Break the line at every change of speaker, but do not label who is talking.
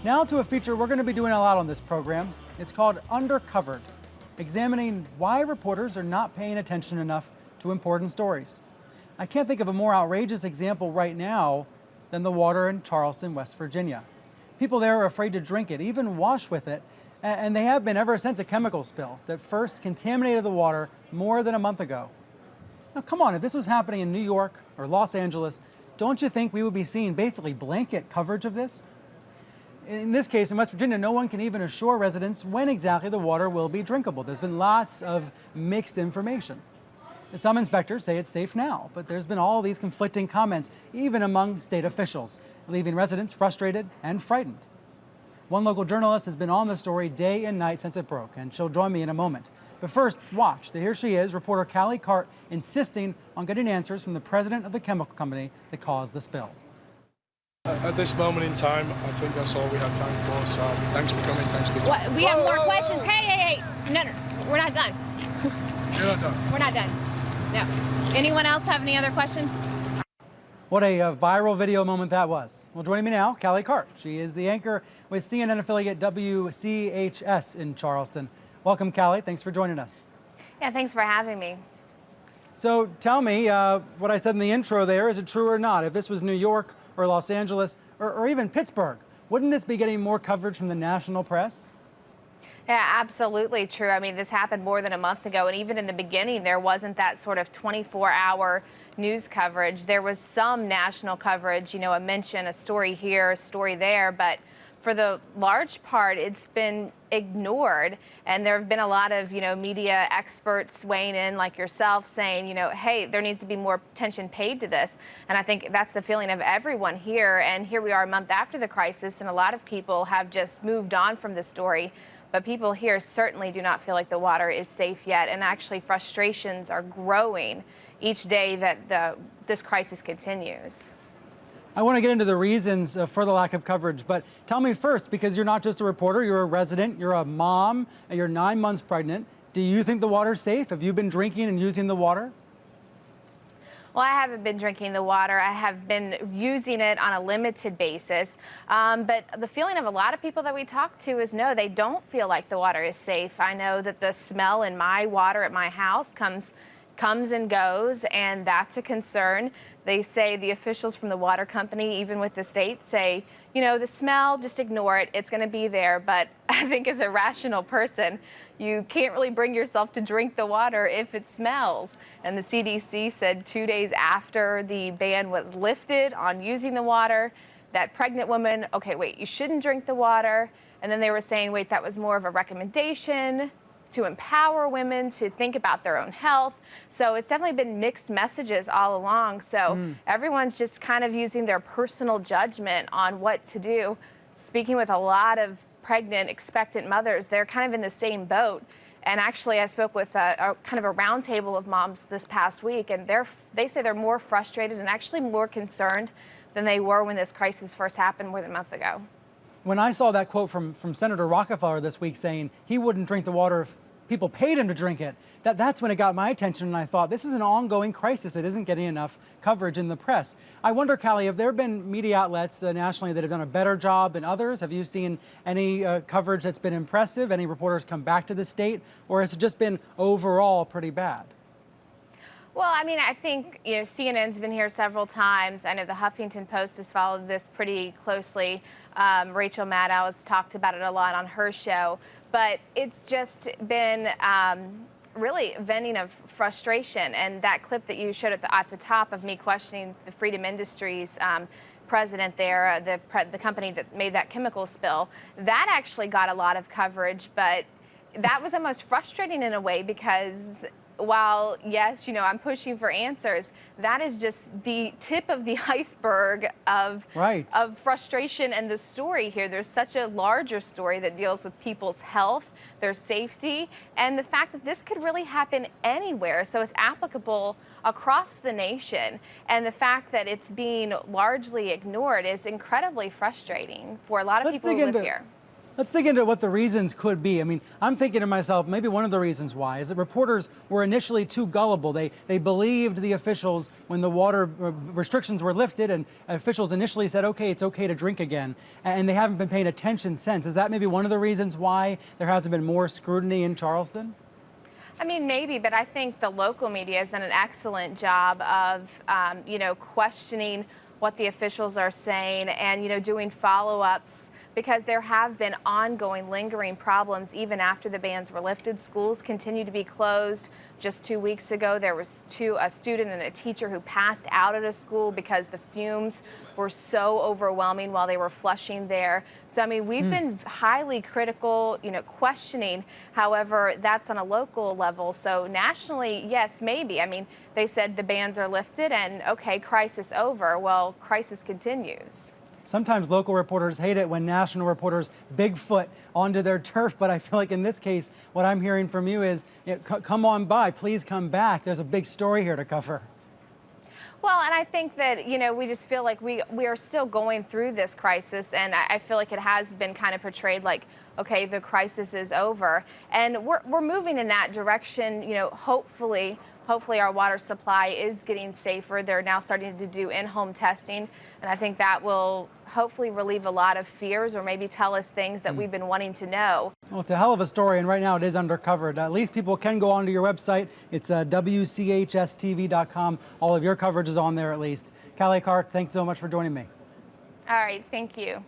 Now to a feature we're going to be doing a lot on this program. It's called Undercovered, examining why reporters are not paying attention enough to important stories. I can't think of a more outrageous example right now than the water in Charleston, West Virginia. People there are afraid to drink it, even wash with it, and they have been ever since a chemical spill that first contaminated the water more than a month ago. Now, come on, if this was happening in New York or Los Angeles, don't you think we would be seeing basically blanket coverage of this? In this case, in West Virginia, no one can even assure residents when exactly the water will be drinkable. There's been lots of mixed information. Some inspectors say it's safe now, but there's been all these conflicting comments, even among state officials, leaving residents frustrated and frightened. One local journalist has been on the story day and night since it broke, and she'll join me in a moment. But first, watch. Here she is, reporter Callie Cart, insisting on getting answers from the president of the chemical company that caused the spill.
At this moment in time, I think that's all we have time for. So thanks for coming. Thanks for your time.
We have more questions. Hey. No, we're not done.
You're not done.
We're not done. No. Anyone else have any other questions?
What a viral video moment that was. Well, joining me now, Callie Cart. She is the anchor with CNN affiliate WCHS in Charleston. Welcome, Callie. Thanks for joining us.
Yeah, thanks for having me.
So tell me, what I said in the intro there, is it true or not? If this was New York or Los Angeles or even Pittsburgh, wouldn't this be getting more coverage from the national press?
Yeah, absolutely true. I mean, this happened more than a month ago, and even in the beginning, there wasn't that sort of 24-hour news coverage. There was some national coverage, you know, a mention, a story here, a story there, but for the large part, it's been ignored. And there have been a lot of, you know, media experts weighing in, like yourself, saying, you know, hey, there needs to be more attention paid to this. And I think that's the feeling of everyone here. And here we are a month after the crisis, and a lot of people have just moved on from the story. But people here certainly do not feel like the water is safe yet. And actually, frustrations are growing each day that this crisis continues.
I want to get into the reasons for the lack of coverage, but tell me first, because you're not just a reporter, you're a resident, you're a mom, and you're 9 months pregnant. Do you think the water's safe? Have you been drinking and using the water?
Well, I haven't been drinking the water. I have been using it on a limited basis. But the feeling of a lot of people that we talk to is no, they don't feel like the water is safe. I know that the smell in my water at my house comes and goes, and that's a concern. They say, the officials from the water company, even with the state, say, you know, the smell, just ignore it. It's going to be there. But I think as a rational person, you can't really bring yourself to drink the water if it smells. And the CDC said 2 days after the ban was lifted on using the water, that pregnant woman, okay, wait, you shouldn't drink the water. And then they were saying, wait, that was more of a recommendation to empower women to think about their own health. So it's definitely been mixed messages all along. So everyone's just kind of using their personal judgment on what to do. Speaking with a lot of pregnant, expectant mothers, they're kind of in the same boat. And actually, I spoke with a kind of a roundtable of moms this past week, and they say they're more frustrated and actually more concerned than they were when this crisis first happened more than a month ago.
When I saw that quote from Senator Rockefeller this week saying he wouldn't drink the water if people paid him to drink it, that's when it got my attention, and I thought, this is an ongoing crisis that isn't getting enough coverage in the press. I wonder, Callie, have there been media outlets nationally that have done a better job than others? Have you seen any coverage that's been impressive? Any reporters come back to the state? Or has it just been overall pretty bad?
Well, I mean, I think, you know, CNN's been here several times. I know the Huffington Post has followed this pretty closely. Rachel Maddow has talked about it a lot on her show. But it's just been really venting of frustration. And that clip that you showed at the top of me questioning the Freedom Industries president there, the company that made that chemical spill, that actually got a lot of coverage. But that was almost frustrating in a way, because while, yes, you know, I'm pushing for answers, that is just the tip of the iceberg of frustration and the story here. There's such a larger story that deals with people's health, their safety, and the fact that this could really happen anywhere. So it's applicable across the nation. And the fact that it's being largely ignored is incredibly frustrating for a lot of people who live here.
Let's dig into what the reasons could be. I mean, I'm thinking to myself, maybe one of the reasons why is that reporters were initially too gullible. They believed the officials when the water restrictions were lifted, and officials initially said, okay, it's okay to drink again, and they haven't been paying attention since. Is that maybe one of the reasons why there hasn't been more scrutiny in Charleston?
I mean, maybe, but I think the local media has done an excellent job of, questioning what the officials are saying and, doing follow-ups, because there have been ongoing, lingering problems even after the bans were lifted. Schools continue to be closed. Just 2 weeks ago, there was a student and a teacher who passed out at a school because the fumes were so overwhelming while they were flushing there. So, I mean, we've been highly critical, questioning. However, that's on a local level. So nationally, yes, maybe. I mean, they said the bans are lifted and, okay, crisis over. Well, crisis continues.
Sometimes local reporters hate it when national reporters Bigfoot onto their turf, but I feel like in this case, what I'm hearing from you is, come on by, please come back. There's a big story here to cover.
Well, and I think that, we just feel like we are still going through this crisis, and I feel like it has been kind of portrayed like, okay, the crisis is over. And we're moving in that direction, hopefully our water supply is getting safer. They're now starting to do in-home testing, and I think that will hopefully relieve a lot of fears or maybe tell us things that we've been wanting to know.
Well, it's a hell of a story, and right now it is undercovered. At least people can go onto your website. It's WCHSTV.com. All of your coverage is on there at least. Callie Clark, thanks so much for joining me.
All right, thank you.